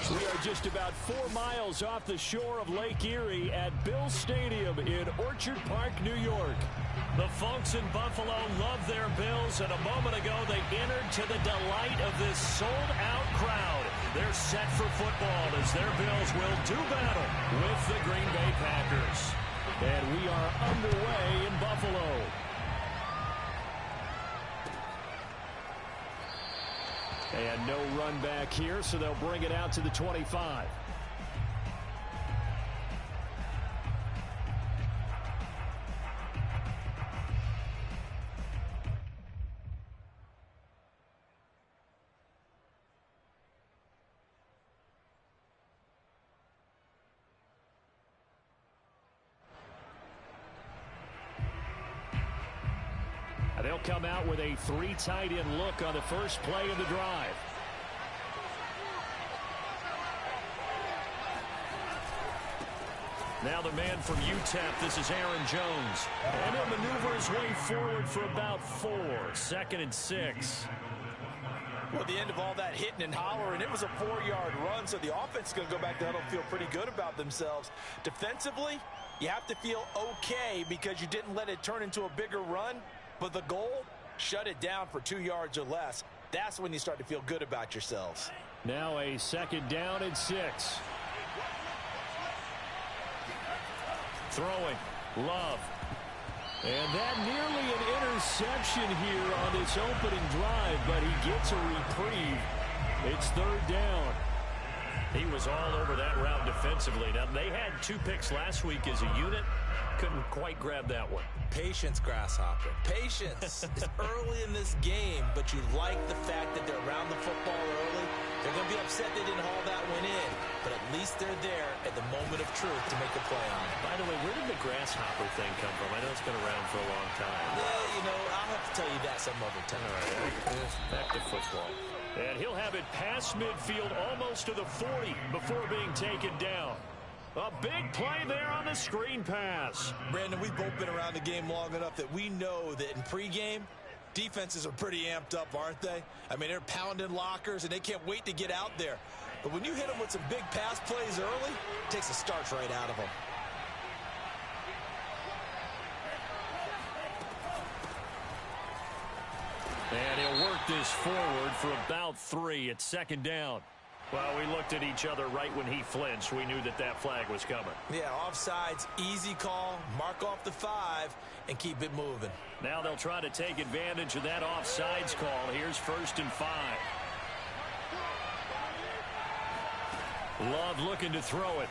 We are just about 4 miles off the shore of Lake Erie at Bill Stadium in Orchard Park, New York. The folks in Buffalo love their Bills, and a moment ago they entered to the delight of this sold-out crowd. They're set for football as their Bills will do battle with the Green Bay Packers. And we are underway in Buffalo. And no run back here, so they'll bring it out to the 25. They'll come out with a 3 tight end look on the first play of the drive. Now the man from UTEP, this is Aaron Jones. And he'll maneuver his way forward for about 4. 2nd and 6. Well, at the end of all that hitting and hollering, it was a 4-yard run, so the offense is going to go back to huddle and feel pretty good about themselves. Defensively, you have to feel okay because you didn't let it turn into a bigger run. But the goal, shut it down for 2 yards or less. That's when you start to feel good about yourselves. Now a 2nd down and 6. Throwing. Love. And that nearly an interception here on this opening drive, but he gets a reprieve. It's 3rd down. He was all over that route defensively. Now, they had 2 picks last week as a unit. Couldn't quite grab that one. Patience, Grasshopper. Patience. It's early in this game, but you like the fact that they're around the football early. They're going to be upset they didn't haul that one in, but at least they're there at the moment of truth to make the play on it. By the way, where did the Grasshopper thing come from? I know it's been around for a long time. Yeah, you know, I'll have to tell you that some other time. All right, back to football. And he'll have it past midfield almost to the 40 before being taken down. A big play there on the screen pass. Brandon, we've both been around the game long enough that we know that in pregame, defenses are pretty amped up, aren't they? I mean, they're pounding lockers, and they can't wait to get out there. But when you hit them with some big pass plays early, it takes the starch right out of them. And he'll work this forward for about 3 at 2nd down. Well, we looked at each other right when he flinched. We knew that that flag was coming. Yeah, offsides, easy call, mark off the 5, and keep it moving. Now they'll try to take advantage of that offsides call. Here's 1st and 5. Love looking to throw it.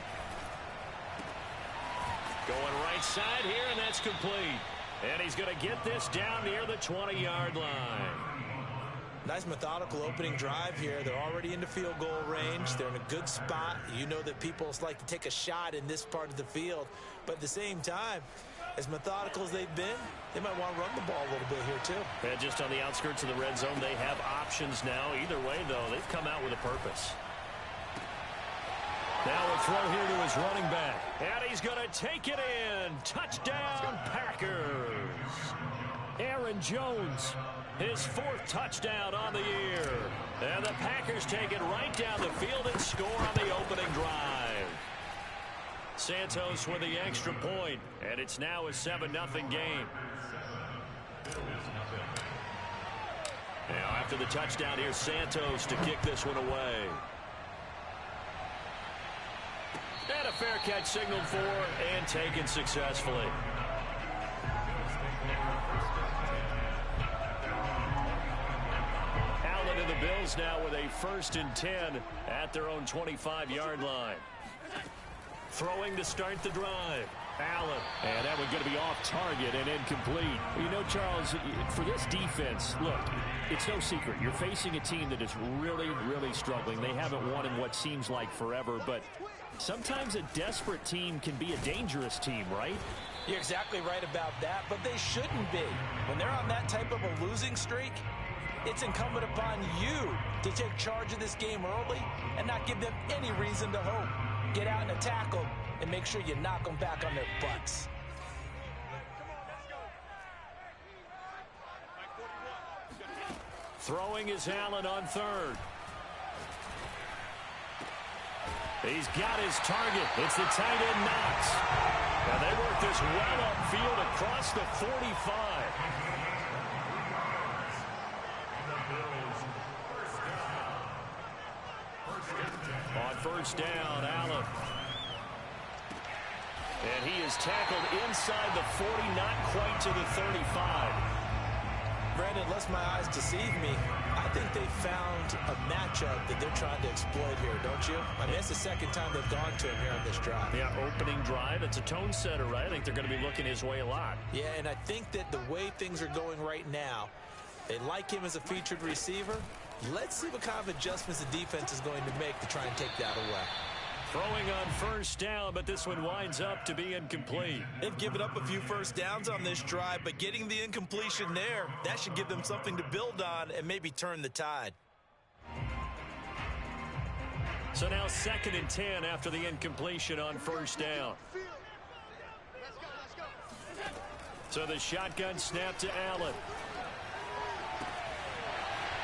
Going right side here, and that's complete. And he's going to get this down near the 20-yard line. Nice methodical opening drive here. They're already into field goal range. They're in a good spot. You know that people like to take a shot in this part of the field. But at the same time, as methodical as they've been, they might want to run the ball a little bit here too. And just on the outskirts of the red zone, they have options now. Either way, though, they've come out with a purpose. Now a throw here to his running back. And he's going to take it in. Touchdown, Packers. Aaron Jones, his 4th touchdown on the year. And the Packers take it right down the field and score on the opening drive. Santos with the extra point, and it's now a 7-0 game. Now after the touchdown, here's Santos to kick this one away. And a fair catch signaled for and taken successfully. Allen and the Bills now with a 1st and 10 at their own 25-yard line. Throwing to start the drive. Allen. And that one's going to be off target and incomplete. You know, Charles, for this defense, look, it's no secret. You're facing a team that is really, really struggling. They haven't won in what seems like forever, but sometimes a desperate team can be a dangerous team, right? You're exactly right about that, but they shouldn't be. When they're on that type of a losing streak, it's incumbent upon you to take charge of this game early and not give them any reason to hope. Get out and attack them and make sure you knock them back on their butts. Throwing is Allen on 3rd. He's got his target. It's the tight end Knox. And they work this well upfield across the 45. On first down, Allen. And he is tackled inside the 40, not quite to the 35. Brandon, unless my eyes deceive me, I think they found a matchup that they're trying to exploit here, don't you? I mean, it's the second time they've gone to him here on this drive. Yeah, opening drive. It's a tone setter, right? I think they're going to be looking his way a lot. Yeah, and I think that the way things are going right now, they like him as a featured receiver. Let's see what kind of adjustments the defense is going to make to try and take that away. Throwing on first down, but this one winds up to be incomplete. They've given up a few first downs on this drive, but getting the incompletion there, that should give them something to build on and maybe turn the tide. So now 2nd and 10 after the incompletion on first down. So the shotgun snap to Allen.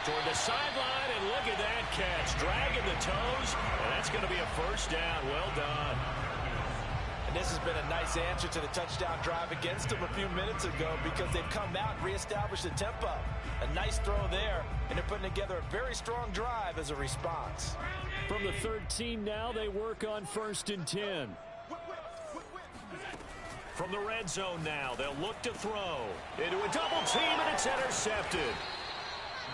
Toward the sideline, and look at that catch. Dragging the toes, and that's going to be a first down. Well done. And this has been a nice answer to the touchdown drive against them a few minutes ago because they've come out and reestablished the tempo. A nice throw there, and they're putting together a very strong drive as a response. From the 13 now, they work on 1st and 10. From the red zone now, they'll look to throw. Into a double team, and it's intercepted.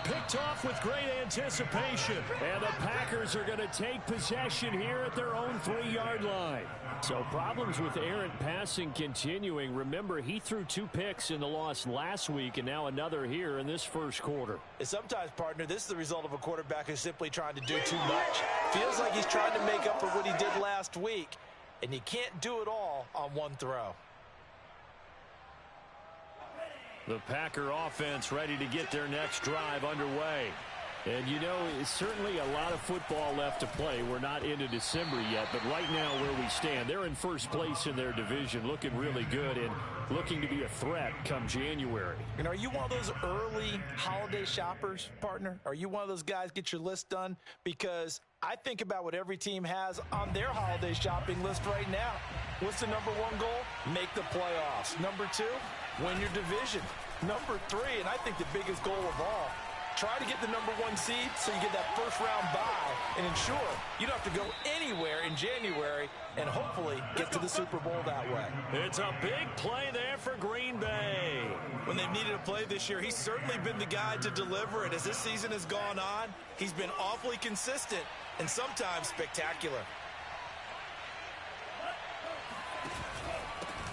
Picked off with great anticipation. And the Packers are going to take possession here at their own 3-yard line. So problems with errant passing continuing. Remember, he threw 2 picks in the loss last week and now another here in this first quarter. And sometimes, partner, this is the result of a quarterback who's simply trying to do too much. Feels like he's trying to make up for what he did last week. And you can't do it all on one throw. The Packer offense ready to get their next drive underway. And, you know, it's certainly a lot of football left to play. We're not into December yet, but right now where we stand, they're in first place in their division, looking really good and looking to be a threat come January. And are you one of those early holiday shoppers, partner? Are you one of those guys get your list done? Because I think about what every team has on their holiday shopping list right now. What's the number 1 goal? Make the playoffs. Number 2, win your division. Number 3, and I think the biggest goal of all, try to get the number 1 seed so you get that first-round bye and ensure you don't have to go anywhere in January and hopefully get to the Super Bowl that way. It's a big play there for Green Bay. When they've needed a play this year, he's certainly been the guy to deliver it. As this season has gone on, he's been awfully consistent and sometimes spectacular.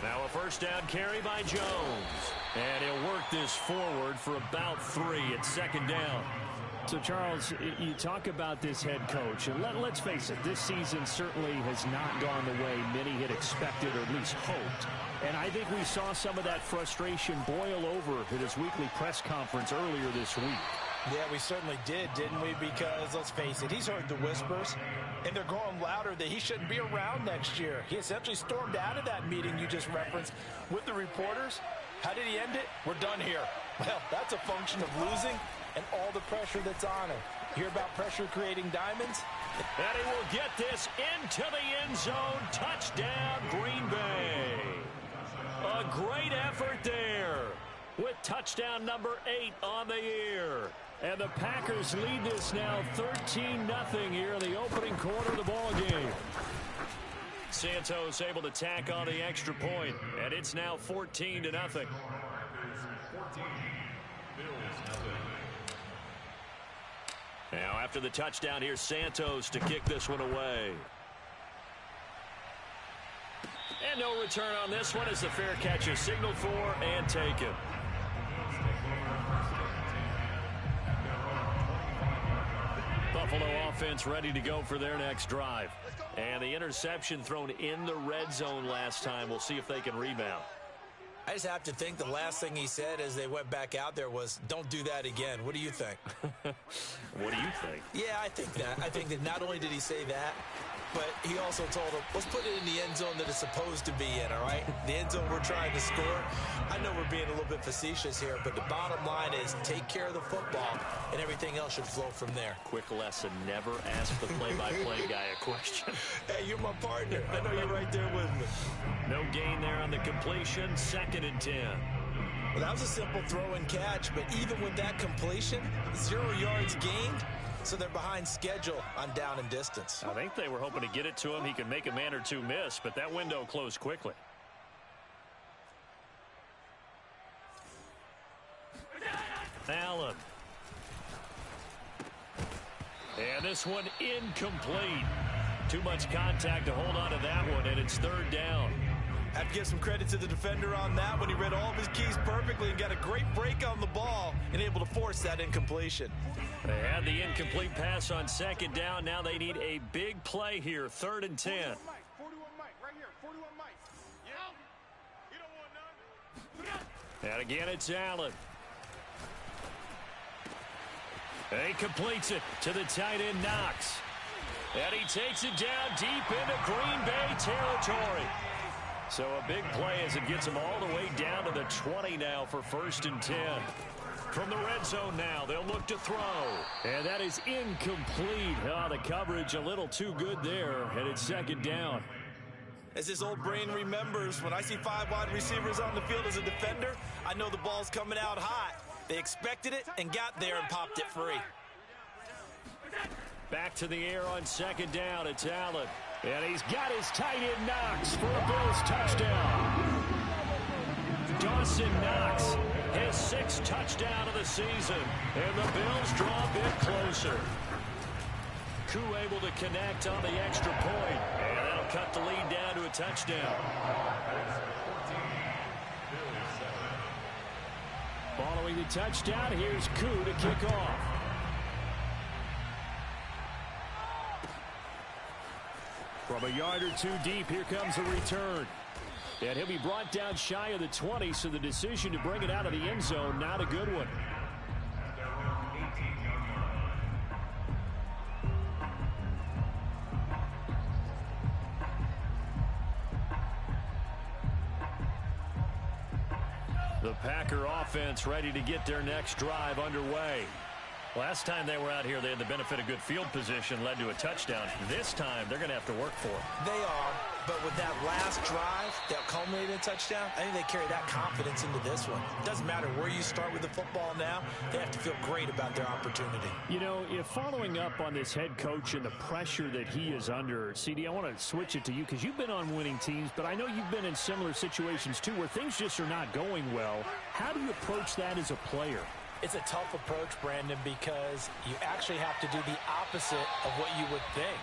Now a first down carry by Jones. And he'll work this forward for about 3 at 2nd down. So, Charles, you talk about this head coach, and let's face it, this season certainly has not gone the way many had expected or at least hoped. And I think we saw some of that frustration boil over at his weekly press conference earlier this week. Yeah, we certainly did, didn't we? Because, let's face it, he's heard the whispers, and they're growing louder that he shouldn't be around next year. He essentially stormed out of that meeting you just referenced with the reporters. How did he end it? We're done here. Well, that's a function of losing and all the pressure that's on him. Hear about pressure creating diamonds? And he will get this into the end zone. Touchdown, Green Bay. A great effort there with touchdown number 8 on the year. And the Packers lead this now 13-0 here in the opening quarter of the ball game. Santos able to tack on the extra point, and it's now 14-0. Now after the touchdown, here's Santos to kick this one away. And no return on this one as the fair catch is signaled for and taken. Buffalo offense ready to go for their next drive. And the interception thrown in the red zone last time. We'll see if they can rebound. I just have to think the last thing he said as they went back out there was, don't do that again. What do you think? What do you think? Yeah, I think that. I think that not only did he say that, but he also told him, let's put it in the end zone that it's supposed to be in, all right? The end zone we're trying to score. I know we're being a little bit facetious here, but the bottom line is take care of the football, and everything else should flow from there. Quick lesson, never ask the play-by-play guy a question. Hey, you're my partner. I know you're right there with me. No gain there on the completion, 2nd and 10. Well, that was a simple throw and catch, but even with that completion, 0 yards gained, so they're behind schedule on down and distance. I think they were hoping to get it to him. He could make a man or two miss, but that window closed quickly. Allen. And this one incomplete. Too much contact to hold on to that one, and it's 3rd down. I have to give some credit to the defender on that one. He read all of his keys perfectly and got a great break on the ball and able to force that incompletion. They had the incomplete pass on 2nd down. Now they need a big play here, 3rd and 10. 41 Mike, right here, 41 Mike. Yeah. You don't want none. And again, it's Allen. He completes it to the tight end, Knox. And he takes it down deep into Green Bay territory. So a big play as it gets him all the way down to the 20 now for 1st and 10. From the red zone now, they'll look to throw. And that is incomplete. Oh, the coverage a little too good there, and it's 2nd down. As his old brain remembers, when I see 5 wide receivers on the field as a defender, I know the ball's coming out hot. They expected it and got there and popped it free. Back to the air on 2nd down. It's Allen. And he's got his tight end Knox for a Bills touchdown. Dawson Knox, his 6th touchdown of the season. And the Bills draw a bit closer. Koo able to connect on the extra point. And that'll cut the lead down to a touchdown. Following the touchdown, here's Koo to kick off. From a yard or two deep, here comes a return. And he'll be brought down shy of the 20, so the decision to bring it out of the end zone, not a good one. The Packer offense ready to get their next drive underway. Last time they were out here, they had the benefit of good field position, led to a touchdown. This time, they're going to have to work for it. They are, but with that last drive that culminated in a touchdown, I think they carry that confidence into this one. It doesn't matter where you start with the football now. They have to feel great about their opportunity. You know, if following up on this head coach and the pressure that he is under, CD, I want to switch it to you because you've been on winning teams, but I know you've been in similar situations too where things just are not going well. How do you approach that as a player? It's a tough approach, Brandon, because you actually have to do the opposite of what you would think.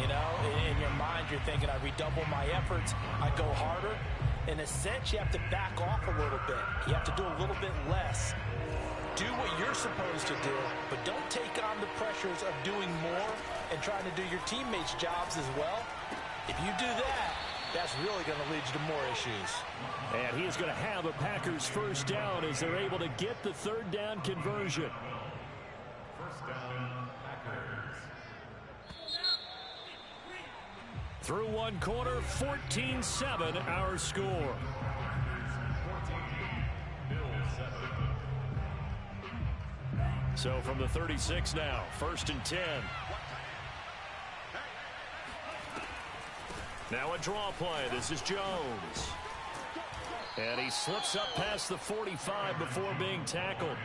You know, in your mind, you're thinking, I redouble my efforts, I go harder. In a sense, you have to back off a little bit. You have to do a little bit less. Do what you're supposed to do, but don't take on the pressures of doing more and trying to do your teammates' jobs as well. If you do that, that's really going to lead you to more issues. And he is going to have a Packers first down as they're able to get the 3rd down conversion. First down, Packers. Through one quarter, 14-7 our score. 14, Bills 7. So from the 36 now, 1st and 10. Now a draw play. This is Jones. And he slips up past the 45 before being tackled.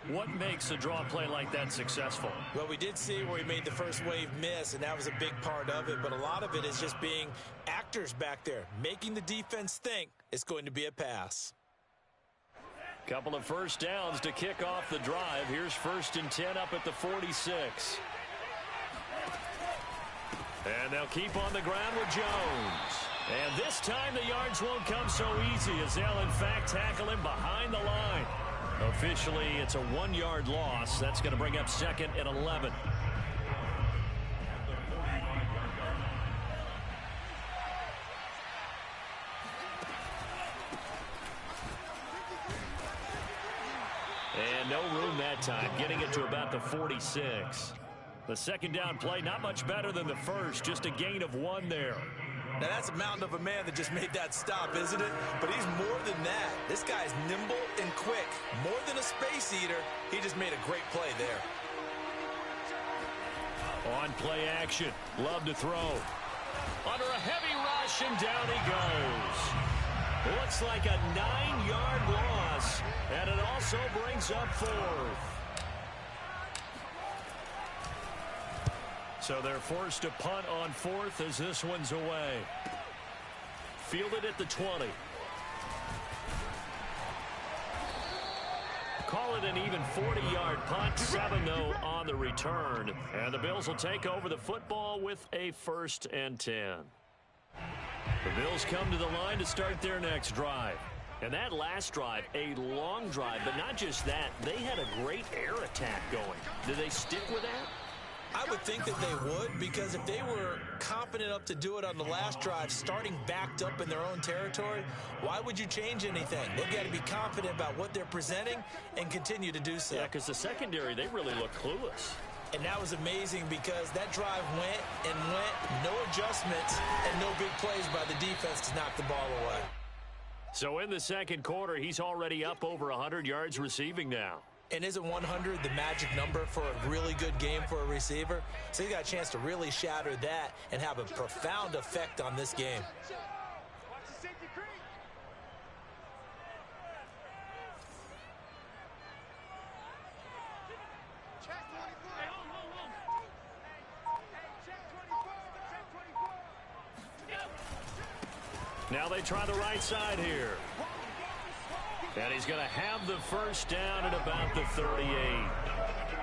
What makes a draw play like that successful? Well, we did see where he made the first wave miss, and that was a big part of it. But a lot of it is just being actors back there, making the defense think it's going to be a pass. Couple of first downs to kick off the drive. Here's 1st and 10 up at the 46. And they'll keep on the ground with Jones. And this time the yards won't come so easy as they'll in fact tackle him behind the line. Officially, it's a 1-yard loss. That's going to bring up 2nd and 11. And no room that time, getting it to about the 46. The second down play, not much better than the first, just a gain of 1 there. Now, that's a mountain of a man that just made that stop, isn't it? But he's more than that. This guy's nimble and quick. More than a space eater, he just made a great play there. On play action, Love to throw. Under a heavy rush, and down he goes. Looks like a 9-yard loss, and it also brings up 4th. So they're forced to punt on 4th as this one's away. Fielded at the 20. Call it an even 40-yard punt, 7-0 on the return. And the Bills will take over the football with a 1st and 10. The Bills come to the line to start their next drive. And that last drive, a long drive, but not just that. They had a great air attack going. Do they stick with that? I would think that they would, because if they were confident enough to do it on the last drive, starting backed up in their own territory, why would you change anything? They've got to be confident about what they're presenting and continue to do so. Yeah, because the secondary, they really look clueless. And that was amazing because that drive went and went, no adjustments and no big plays by the defense to knock the ball away. So in the second quarter, he's already up over 100 yards receiving now. And isn't 100 the magic number for a really good game for a receiver? So he got a chance to really shatter that and have a profound effect on this game. Watch the safety creep. Check 24. Hey, check 24. Check 24. Now they try the right side here. And he's going to have the first down at about the 38. I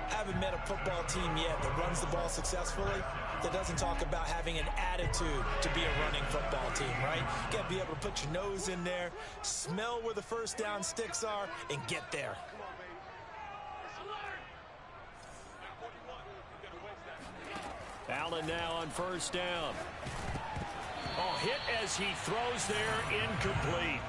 haven't met a football team yet that runs the ball successfully that doesn't talk about having an attitude to be a running football team, right? You got to be able to put your nose in there, smell where the first down sticks are, and get there. Allen now on first down. Oh, hit as he throws there, incomplete.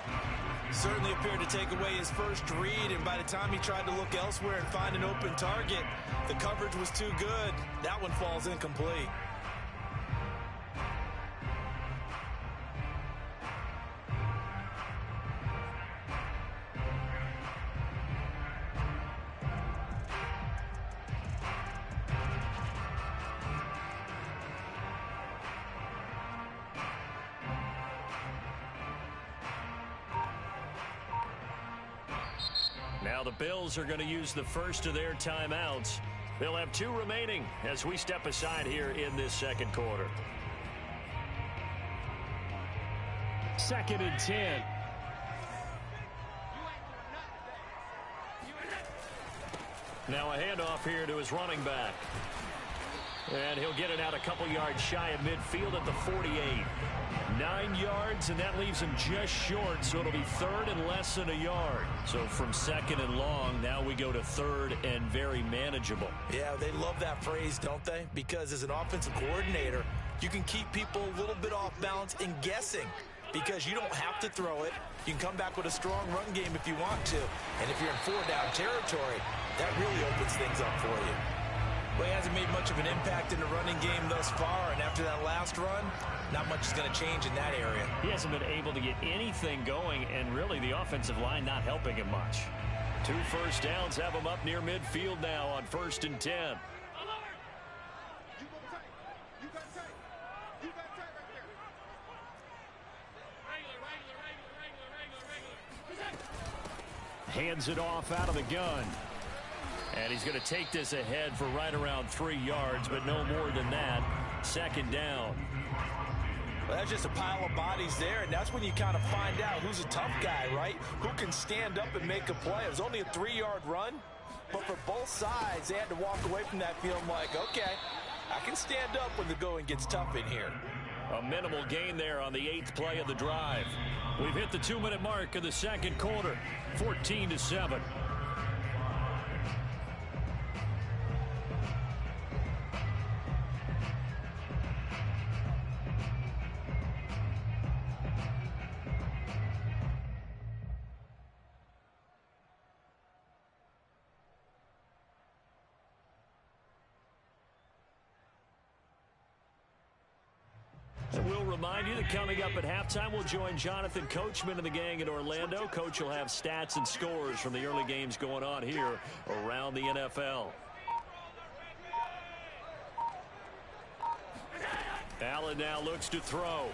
Certainly appeared to take away his first read, and by the time he tried to look elsewhere and find an open target, the coverage was too good. That one falls incomplete. Now the Bills are going to use the first of their timeouts. They'll have 2 remaining as we step aside here in this second quarter. 2nd and 10. Now a handoff here to his running back. And he'll get it out a couple yards shy of midfield at the 48. 9 yards, and that leaves him just short, so it'll be 3rd and less than a yard. So from 2nd and long, now we go to 3rd and very manageable. Yeah, they love that phrase, don't they? Because as an offensive coordinator, you can keep people a little bit off balance and guessing because you don't have to throw it. You can come back with a strong run game if you want to. And if you're in 4-down territory, that really opens things up for you. Well, he hasn't made much of an impact in the running game thus far, and after that last run, not much is going to change in that area. He hasn't been able to get anything going, and really the offensive line not helping him much. 2 first downs have him up near midfield now on 1st and 10. You go tight. You got tight. You got tight right there. Hands it off out of the gun. And he's going to take this ahead for right around 3 yards, but no more than that. 2nd down. Well, that's just a pile of bodies there, and that's when you kind of find out who's a tough guy, right? Who can stand up and make a play. It was only a 3-yard run, but for both sides, they had to walk away from that feeling like, okay, I can stand up when the going gets tough in here. A minimal gain there on the 8th play of the drive. We've hit the 2-minute mark of the second quarter, 14-7. We'll remind you that coming up at halftime, we'll join Jonathan Coachman and the gang in Orlando. Coach will have stats and scores from the early games going on here around the NFL. Allen now looks to throw.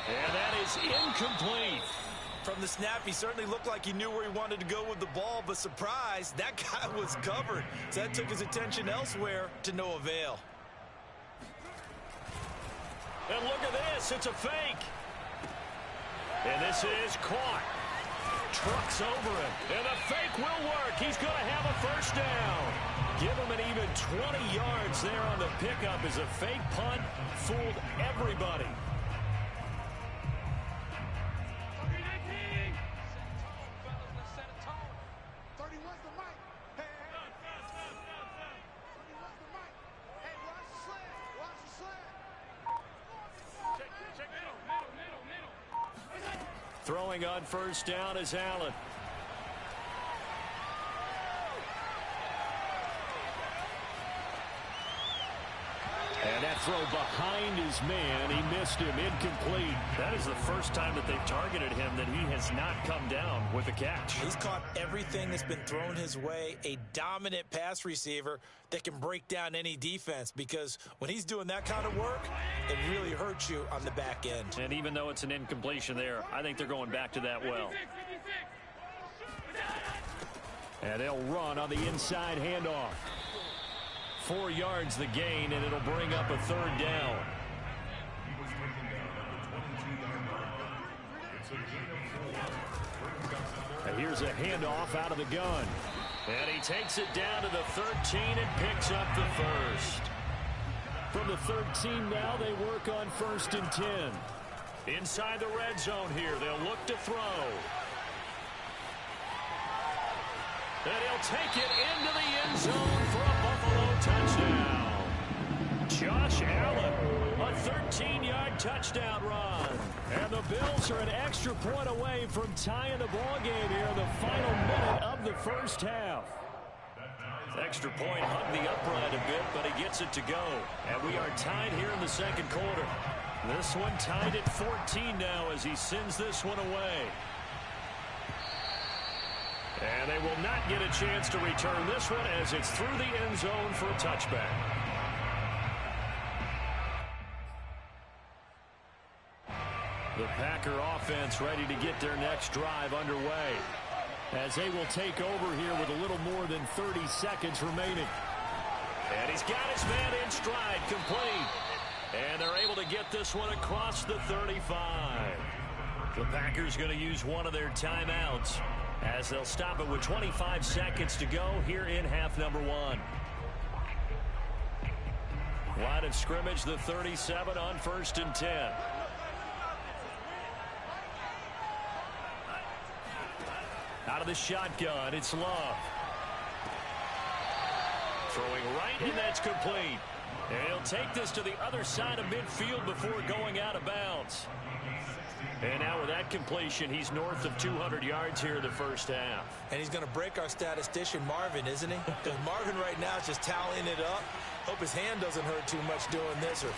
And that is incomplete. From the snap, he certainly looked like he knew where he wanted to go with the ball, but surprise, that guy was covered. So that took his attention elsewhere to no avail. And look at this, it's a fake. And this is caught. Trucks over him, and the fake will work. He's going to have a first down. Give him an even 20 yards there on the pickup as a fake punt fooled everybody. Throwing on first down is Allen. And that throw behind his man, he missed him, incomplete. That is the first time that they've targeted him that he has not come down with a catch. He's caught everything that's been thrown his way, a dominant pass receiver that can break down any defense, because when he's doing that kind of work, it really hurts you on the back end. And even though it's an incompletion there, I think they're going back to that well. And they'll run on the inside handoff. 4 yards the gain, and it'll bring up a third down. And here's a handoff out of the gun. And he takes it down to the 13 and picks up the first. From the 13 now, they work on 1st and 10. Inside the red zone here, they'll look to throw. And he'll take it into the end zone for a Buffalo touchdown. Josh Allen, a 13-yard touchdown run. And the Bills are an extra point away from tying the ball game here in the final minute of the first half. Extra point hugged the upright a bit, but he gets it to go. And we are tied here in the second quarter. This one tied at 14 now as he sends this one away. And they will not get a chance to return this one as it's through the end zone for a touchback. The Packer offense ready to get their next drive underway as they will take over here with a little more than 30 seconds remaining. And he's got his man in stride, complete. And they're able to get this one across the 35. The Packers going to use one of their timeouts as they'll stop it with 25 seconds to go here in half number 1. Line of scrimmage, the 37 on 1st and 10. Out of the shotgun, it's Love. Throwing right, and that's complete. And he'll take this to the other side of midfield before going out of bounds. And now with that completion, he's north of 200 yards here in the first half. And he's going to break our statistician, Marvin, isn't he? Because Marvin right now is just tallying it up. Hope his hand doesn't hurt too much doing this or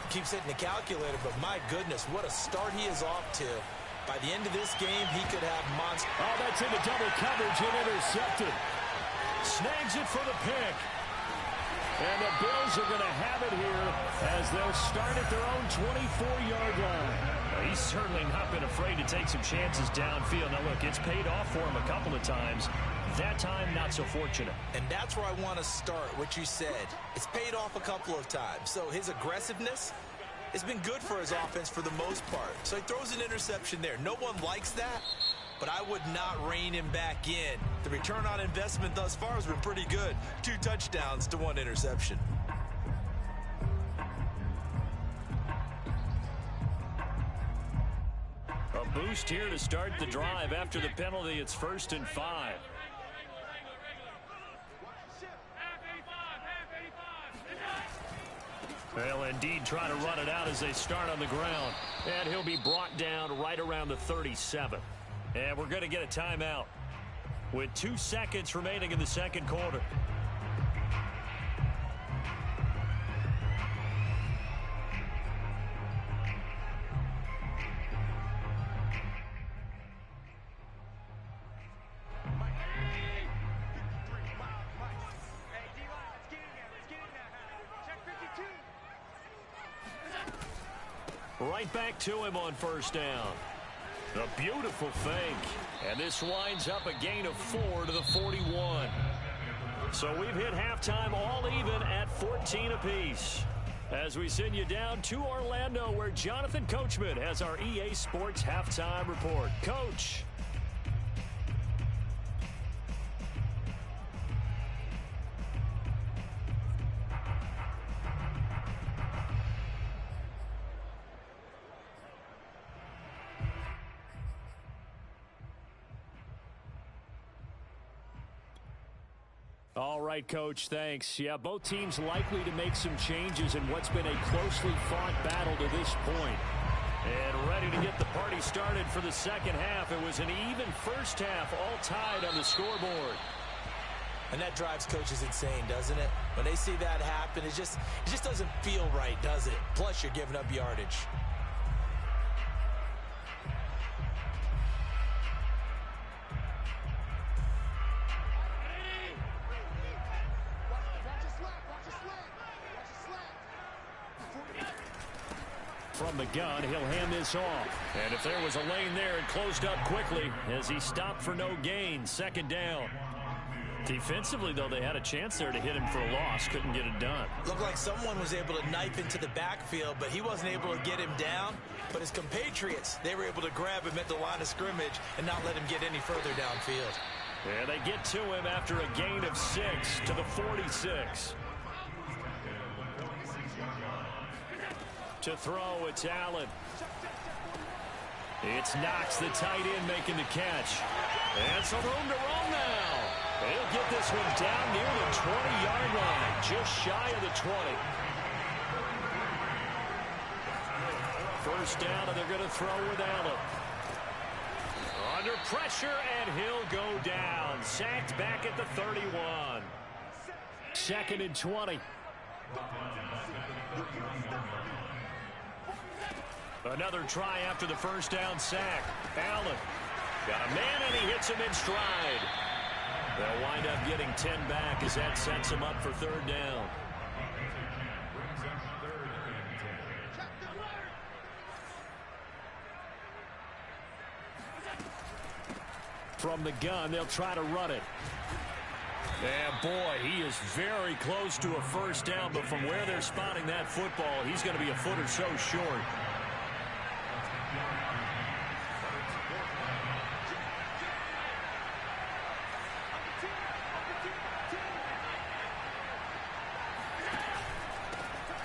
keeps hitting the calculator. But my goodness, what a start he is off to. By the end of this game, he could have monster. Oh, that's into double coverage and intercepted. Snags it for the pick. And the Bills are going to have it here as they'll start at their own 24-yard line. He's certainly not been afraid to take some chances downfield. Now, look, it's paid off for him a couple of times. That time, not so fortunate. And that's where I want to start, what you said. It's paid off a couple of times. So his aggressiveness has been good for his offense for the most part. So he throws an interception there. No one likes that, but I would not rein him back in. The return on investment thus far has been pretty good. 2 touchdowns to 1 interception. A boost here to start the drive. After the penalty, it's 1st and 5. They'll indeed try to run it out as they start on the ground. And he'll be brought down right around the 37. And we're going to get a timeout with 2 seconds remaining in the second quarter. Right back to him on first down. A beautiful fake. And this winds up a gain of 4 to the 41. So we've hit halftime all even at 14 apiece. As we send you down to Orlando, where Jonathan Coachman has our EA Sports Halftime Report. Coach. All right, Coach, thanks. Yeah, both teams likely to make some changes in what's been a closely fought battle to this point. And ready to get the party started for the second half. It was an even first half, all tied on the scoreboard. And that drives coaches insane, doesn't it? When they see that happen, it just doesn't feel right, does it? Plus, you're giving up yardage. From the gun, he'll hand this off. And if there was a lane there, it closed up quickly as he stopped for no gain. Second down. Defensively, though, they had a chance there to hit him for a loss. Couldn't get it done. Looked like someone was able to knife into the backfield, but he wasn't able to get him down. But his compatriots, they were able to grab him at the line of scrimmage and not let him get any further downfield. And they get to him after a gain of 6 to the 46. To throw, it's Allen. It's Knox, the tight end, making the catch. And some room to roam now. He'll get this one down near the 20-yard line, just shy of the 20. First down, and they're going to throw with Allen. Under pressure, and he'll go down. Sacked back at the 31. Second and 20. Another try after the first down sack. Allen got a man, and he hits him in stride. They'll wind up getting 10 back as that sets him up for third down. From the gun, they'll try to run it. And boy, he is very close to a first down, but from where they're spotting that football, he's going to be a foot or so short.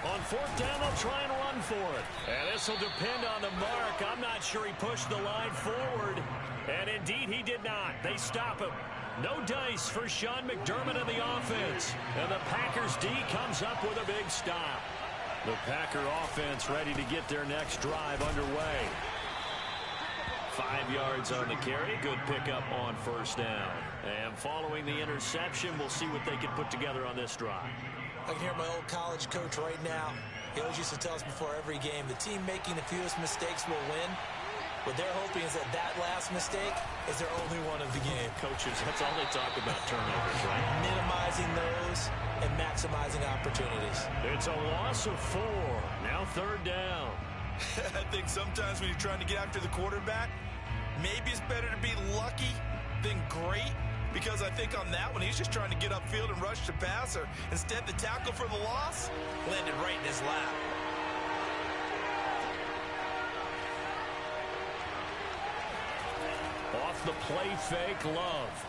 On fourth down, they'll try and run for it. And this will depend on the mark. I'm not sure he pushed the line forward. And indeed, he did not. They stop him. No dice for Sean McDermott and the offense. And the Packers D comes up with a big stop. The Packer offense ready to get their next drive underway. 5 yards on the carry. Good pickup on first down. And following the interception, we'll see what they can put together on this drive. I can hear my old college coach right now. He always used to tell us before every game, the team making the fewest mistakes will win. What they're hoping is that that last mistake is their only one of the game. Coaches, that's all they talk about, turnovers, right? Minimizing those and maximizing opportunities. It's a loss of 4. Now third down. I think sometimes when you're trying to get after the quarterback, maybe it's better to be lucky than great. Because I think on that one, he's just trying to get upfield and rush the passer. Instead, the tackle for the loss landed right in his lap. Off the play fake, Love.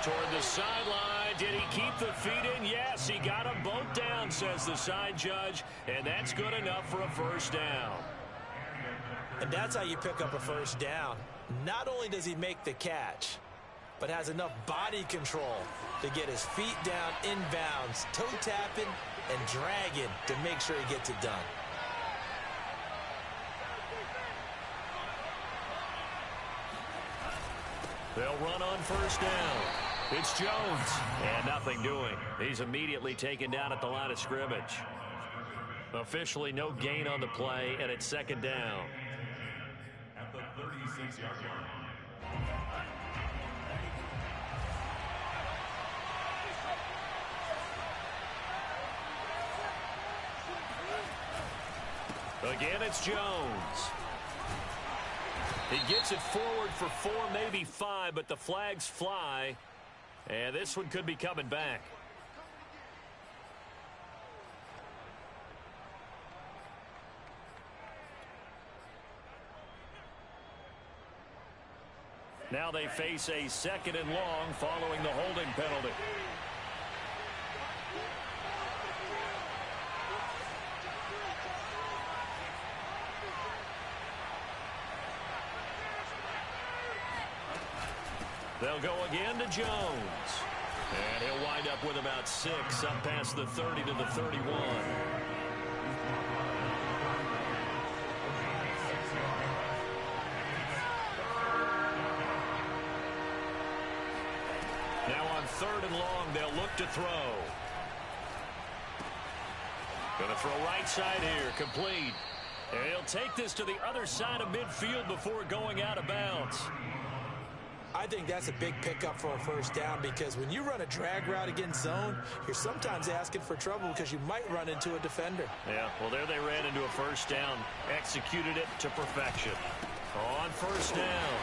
Toward the sideline. Did he keep the feet in? Yes, he got them both down, says the side judge. And that's good enough for a first down. And that's how you pick up a first down. Not only does he make the catch, but has enough body control to get his feet down inbounds, toe tapping and dragging to make sure he gets it done. They'll run on first down. It's Jones. And nothing doing. He's immediately taken down at the line of scrimmage. Officially no gain on the play, and it's second down. At the 36-yard line. Again, it's Jones. He gets it forward for 4, maybe 5, but the flags fly. And this one could be coming back. Now they face a 2nd and long following the holding penalty. They'll go again to Jones. And he'll wind up with about 6 up past the 30 to the 31. Now on 3rd and long, they'll look to throw. Going to throw right side here, complete. And he'll take this to the other side of midfield before going out of bounds. I think that's a big pickup for a first down because when you run a drag route against zone, you're sometimes asking for trouble because you might run into a defender. Yeah, well, there they ran into a first down, executed it to perfection. On 1st down,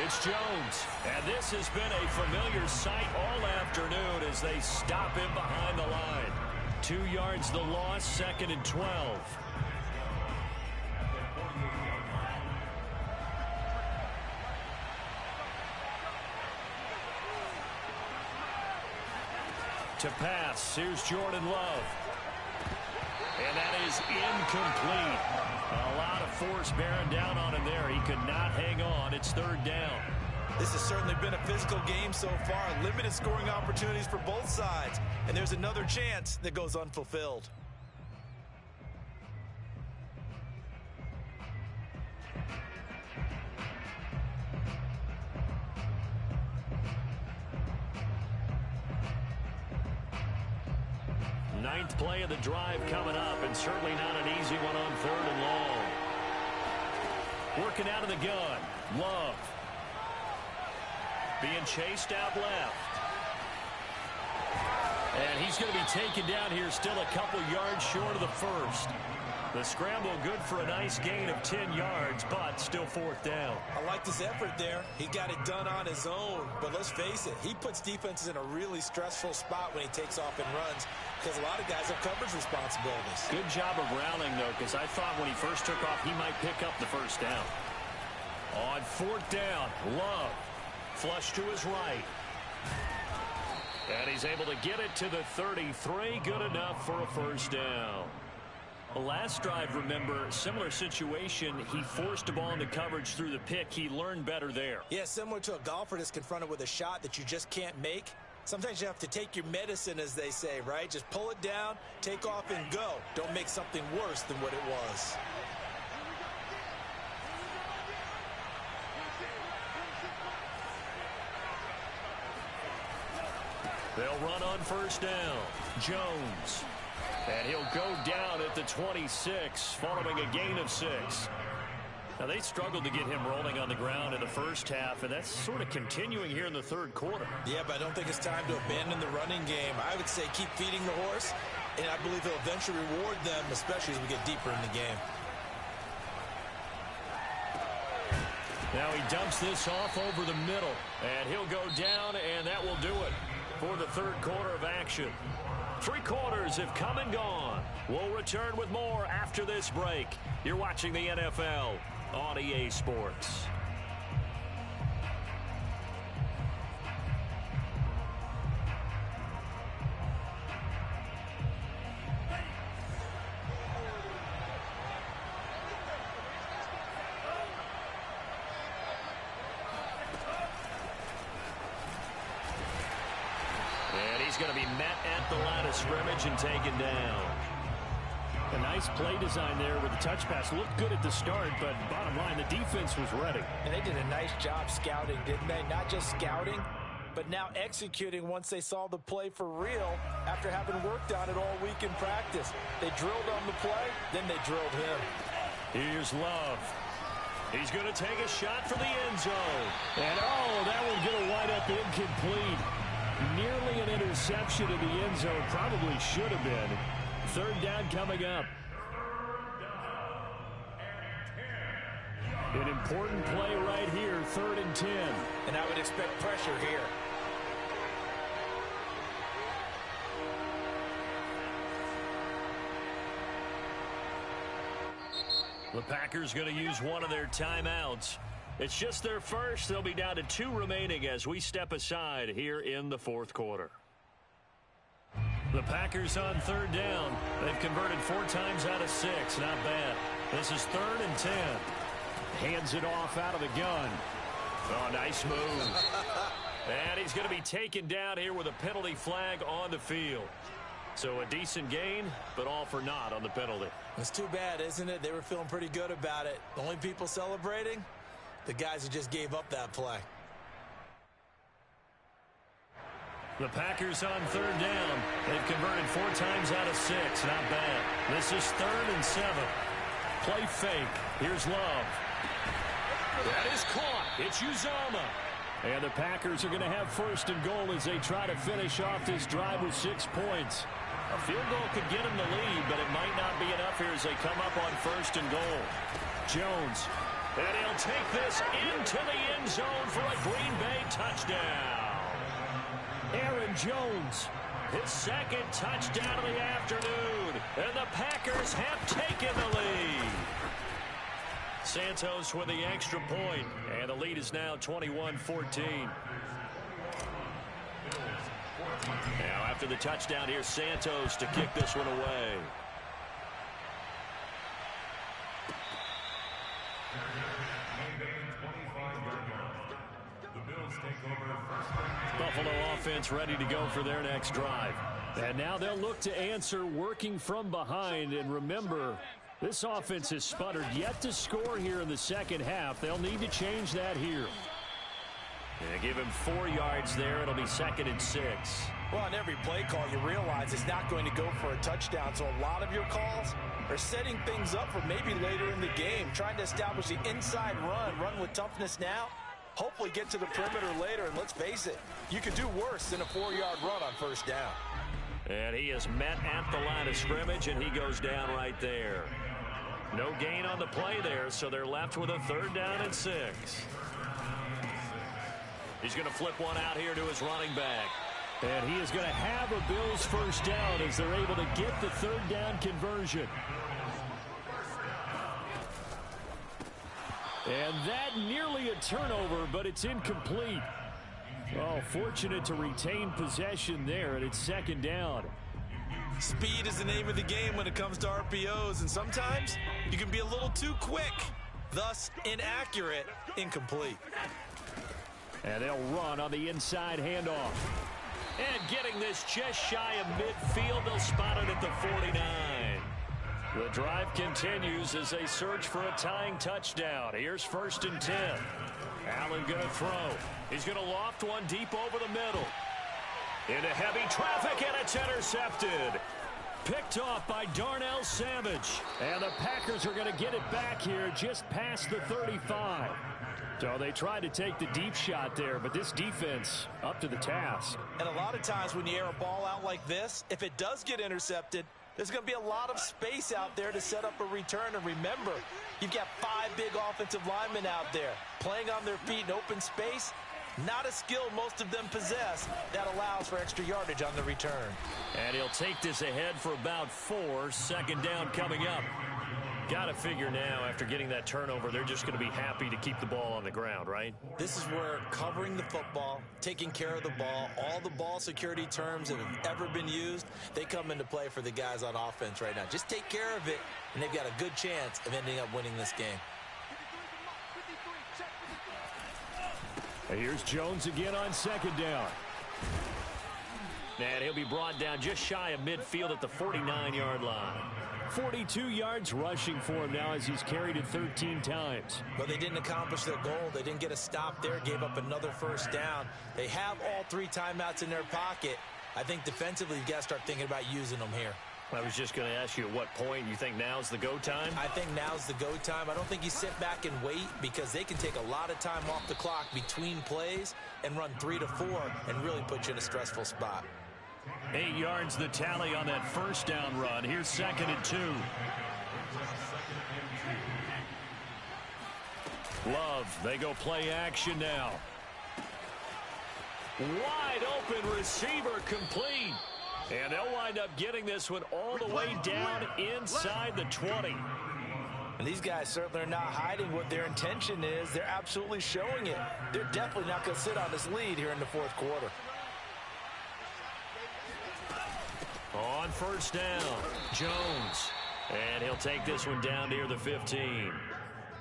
it's Jones. And this has been a familiar sight all afternoon as they stop him behind the line. 2 yards the loss, 2nd and 12. To pass, here's Jordan Love. And that is incomplete. A lot of force bearing down on him there. He could not hang on. It's 3rd down. This has certainly been a physical game so far. Limited scoring opportunities for both sides. And there's another chance that goes unfulfilled. Ninth play of the drive coming up, and certainly not an easy one on 3rd and long. Working out of the gun, Love. Being chased out left. And he's going to be taken down here still a couple yards short of the first. The scramble good for a nice gain of 10 yards, but still 4th down. I like this effort there. He got it done on his own. But let's face it, he puts defenses in a really stressful spot when he takes off and runs because a lot of guys have coverage responsibilities. Good job of rounding, though, because I thought when he first took off, he might pick up the first down. On 4th down, Love. Flush to his right. And he's able to get it to the 33. Good enough for a first down. The last drive, remember, similar situation. He forced a ball into coverage through the pick. He learned better there. Yeah, similar to a golfer that's confronted with a shot that you just can't make. Sometimes you have to take your medicine, as they say, right? Just pull it down, take off, and go. Don't make something worse than what it was. They'll run on 1st down. Jones. And he'll go down at the 26, following a gain of 6. Now, they struggled to get him rolling on the ground in the first half, and that's sort of continuing here in the 3rd quarter. Yeah, but I don't think it's time to abandon the running game. I would say keep feeding the horse, and I believe he'll eventually reward them, especially as we get deeper in the game. Now he dumps this off over the middle, and he'll go down, and that will do it for the 3rd quarter of action. 3 quarters have come and gone. We'll return with more after this break. You're watching the NFL on EA Sports. He's going to be met at the line of scrimmage and taken down. A nice play design there with the touch pass. Looked good at the start, but bottom line, the defense was ready. And they did a nice job scouting, didn't they? Not just scouting, but now executing once they saw the play for real after having worked on it all week in practice. They drilled on the play, then they drilled him. Here's Love. He's going to take a shot for the end zone. And, oh, that one's going to wind up incomplete. Nearly an interception in the end zone. Probably should have been. 3rd down coming up. An important play right here, 3rd and 10. And I would expect pressure here. The Packers going to use one of their timeouts. It's just their first. They'll be down to 2 remaining as we step aside here in the 4th quarter. The Packers on 3rd down. They've converted 4 times out of 6. Not bad. This is 3rd and 10. Hands it off out of the gun. Oh, nice move. And he's going to be taken down here with a penalty flag on the field. So a decent gain, but all for naught on the penalty. It's too bad, isn't it? They were feeling pretty good about it. The only people celebrating, the guys who just gave up that play. The Packers on 3rd down. They've converted 4 times out of 6. Not bad. This is 3rd and 7. Play fake. Here's Love. That is caught. It's Uzomah. And the Packers are going to have 1st and goal as they try to finish off this drive with 6 points. A field goal could get them the lead, but it might not be enough here as they come up on 1st and goal. Jones. And he'll take this into the end zone for a Green Bay touchdown. Aaron Jones, his 2nd touchdown of the afternoon. And the Packers have taken the lead. Santos with the extra point, and the lead is now 21-14. Now after the touchdown, here's Santos to kick this one away. Buffalo offense ready to go for their next drive. And now they'll look to answer working from behind. And remember, this offense has sputtered yet to score here in the 2nd half. They'll need to change that here. Yeah, give him 4 yards there. It'll be 2nd and 6. Well, on every play call, you realize it's not going to go for a touchdown. So a lot of your calls are setting things up for maybe later in the game, trying to establish the inside run with toughness now. Hopefully get to the perimeter later, and let's face it, you could do worse than a 4-yard run on 1st down. And he is met at the line of scrimmage, and he goes down right there. No gain on the play there, so they're left with a 3rd down and 6. He's going to flip one out here to his running back. And he is going to have a Bills 1st down as they're able to get the 3rd down conversion. And that nearly a turnover, but it's incomplete. Oh, fortunate to retain possession there, and it's 2nd down. Speed is the name of the game when it comes to RPOs, and sometimes you can be a little too quick, thus inaccurate, incomplete. And they'll run on the inside handoff. And getting this just shy of midfield, they'll spot it at the 49. The drive continues as they search for a tying touchdown. Here's 1st and 10. Allen going to throw. He's going to loft one deep over the middle. Into heavy traffic, and it's intercepted. Picked off by Darnell Savage. And the Packers are going to get it back here just past the 35. So they tried to take the deep shot there, but this defense up to the task. And a lot of times when you air a ball out like this, if it does get intercepted, there's going to be a lot of space out there to set up a return. And remember, you've got 5 big offensive linemen out there playing on their feet in open space. Not a skill most of them possess that allows for extra yardage on the return. And he'll take this ahead for about 4. 2nd down coming up. Got to figure now, after getting that turnover, they're just going to be happy to keep the ball on the ground, right? This is where covering the football, taking care of the ball, all the ball security terms that have ever been used, they come into play for the guys on offense right now. Just take care of it, and they've got a good chance of ending up winning this game. And here's Jones again on 2nd down. And he'll be brought down just shy of midfield at the 49-yard line. 42 yards rushing for him now as he's carried it 13 times. But they didn't accomplish their goal. They didn't get a stop there, gave up another 1st down. They have all 3 timeouts in their pocket. I think defensively you've got to start thinking about using them here. I was just going to ask you at what point you think now's the go time? I think now's the go time. I don't think you sit back and wait because they can take a lot of time off the clock between plays and run 3 to 4 and really put you in a stressful spot. 8 yards the tally on that 1st down run. Here's 2nd and 2. Love, they go play action now. Wide open receiver complete. And they'll wind up getting this one all the way down inside the 20. And these guys certainly are not hiding what their intention is. They're absolutely showing it. They're definitely not going to sit on this lead here in the fourth quarter. On first down, Jones. And he'll take this one down near the 15.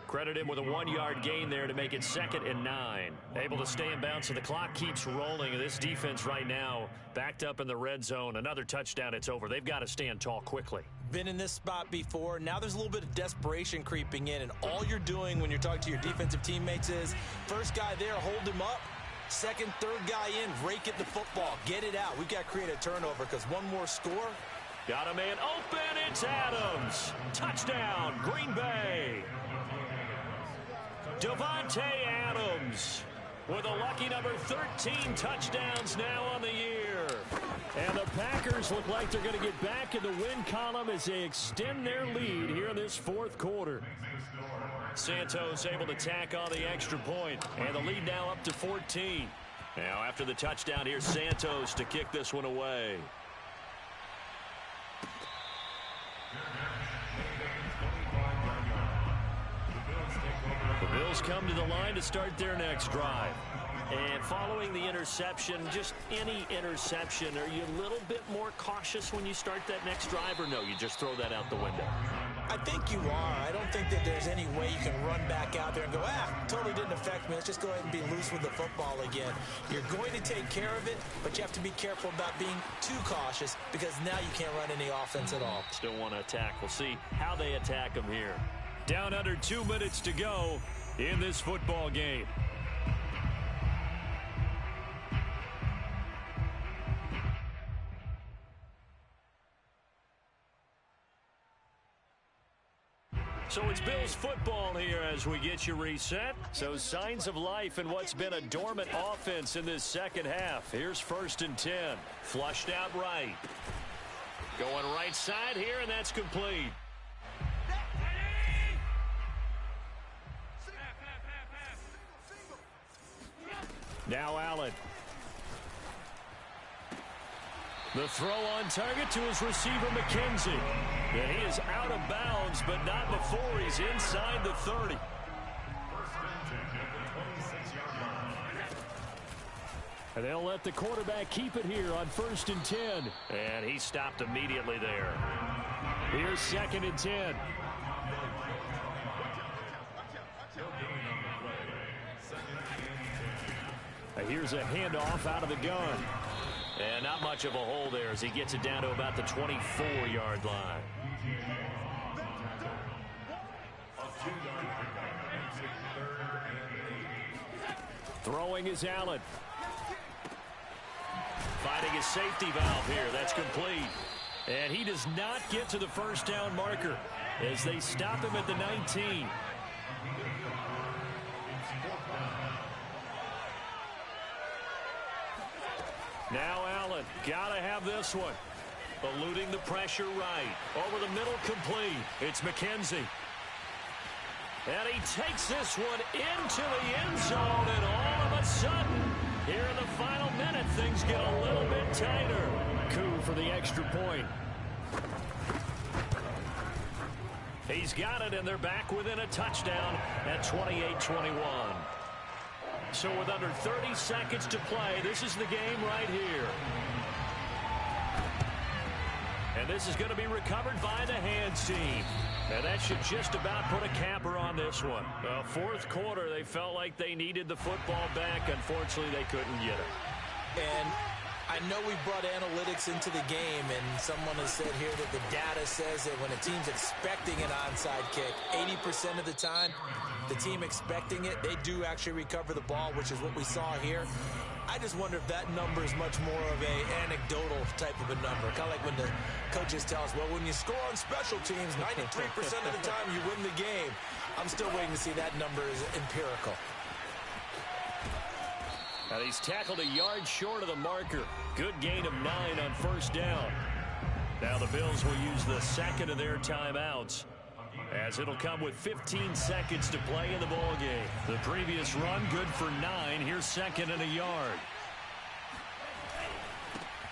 Credit him with a 1-yard gain there to make it 2nd and 9. Able to stay in bounds, so the clock keeps rolling. And this defense right now backed up in the red zone. Another touchdown, it's over. They've got to stand tall quickly. Been in this spot before. Now there's a little bit of desperation creeping in. And all you're doing when you're talking to your defensive teammates is, first guy there, hold him up. Second, third guy in, rake at the football. Get it out. We've got to create a turnover because one more score. Got a man open. It's Adams. Touchdown, Green Bay. Davante Adams with a lucky number 13 touchdowns now on the year. And the Packers look like they're going to get back in the win column as they extend their lead here in this fourth quarter. Santos able to tack on the extra point, and the lead now up to 14. Now after the touchdown, here's Santos to kick this one away. The Bills come to the line to start their next drive. And following the interception, just any interception, are you a little bit more cautious when you start that next drive, or no, you just throw that out the window? I think you are. I don't think that there's any way you can run back out there and go, totally didn't affect me. Let's just go ahead and be loose with the football again. You're going to take care of it, but you have to be careful about being too cautious because now you can't run any offense at all. Still want to attack. We'll see how they attack them here. Down under 2 minutes to go in this football game. So it's Bills football here as we get you reset. So signs of life in what's been a dormant offense in this second half. Here's 1st and 10. Flushed out right. Going right side here, and that's complete. Now Allen. The throw on target to his receiver, McKenzie. And he is out of bounds, but not before he's inside the 30. And they'll let the quarterback keep it here on 1st and 10. And he stopped immediately there. Here's 2nd and 10. Here's a handoff out of the gun. And not much of a hole there as he gets it down to about the 24-yard line. Throwing is Allen. Finding his safety valve here. That's complete. And he does not get to the first down marker as they stop him at the 19. Now Allen, gotta have this one. Eluding the pressure right. Over the middle, complete. It's McKenzie. And he takes this one into the end zone, and all of a sudden, here in the final minute, things get a little bit tighter. Coup for the extra point. He's got it, and they're back within a touchdown at 28-21. So with under 30 seconds to play, this is the game right here. And this is going to be recovered by the hands team. And that should just about put a capper on this one. Fourth quarter, they felt like they needed the football back. Unfortunately, they couldn't get it. And I know we brought analytics into the game, and someone has said here that the data says that when a team's expecting an onside kick, 80% of the time, the team expecting it, they do actually recover the ball, which is what we saw here. I just wonder if that number is much more of a anecdotal type of a number. Kind of like when the coaches tell us, well, when you score on special teams, 93% of the time you win the game. I'm still waiting to see that number is empirical. And he's tackled a yard short of the marker. Good gain of 9 on first down. Now the Bills will use the second of their timeouts. as it'll come with 15 seconds to play in the ball game. The previous run good for 9. Here's second and a yard.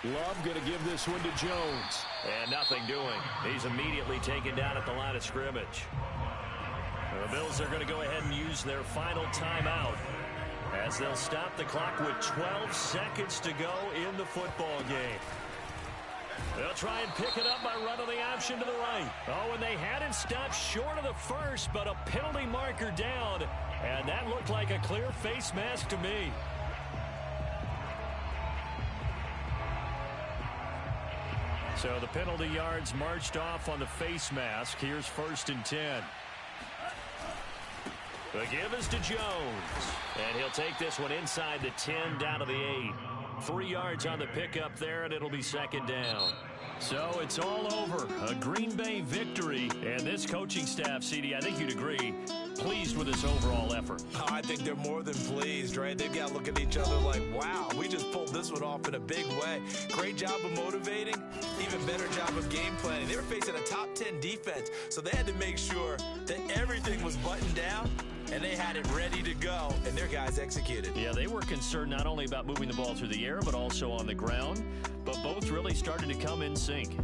Love going to give this one to Jones. And nothing doing. He's immediately taken down at the line of scrimmage. The Bills are going to go ahead and use their final timeout as they'll stop the clock with 12 seconds to go in the football game. They'll try and pick it up by running the option to the right. Oh, and they had it stopped short of the first, but a penalty marker down, and that looked like a clear face mask to me. So the penalty yards marched off on the face mask. Here's 1st and 10. The give is to Jones. And he'll take this one inside the 10 down to the 8. 3 yards on the pickup there, and it'll be second down. So it's all over. A Green Bay victory. And this coaching staff, CD, I think you'd agree, pleased with this overall effort. I think they're more than pleased, right? They've got to look at each other like, wow, we just pulled this one off in a big way. Great job of motivating, even better job of game planning. They were facing a top 10 defense, so they had to make sure that everything was buttoned down, and they had it ready to go, and their guys executed. Yeah, they were concerned not only about moving the ball through the air, but also on the ground, but both really started to come in sync.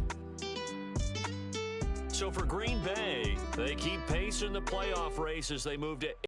So for Green Bay, they keep pace in the playoff race as they move to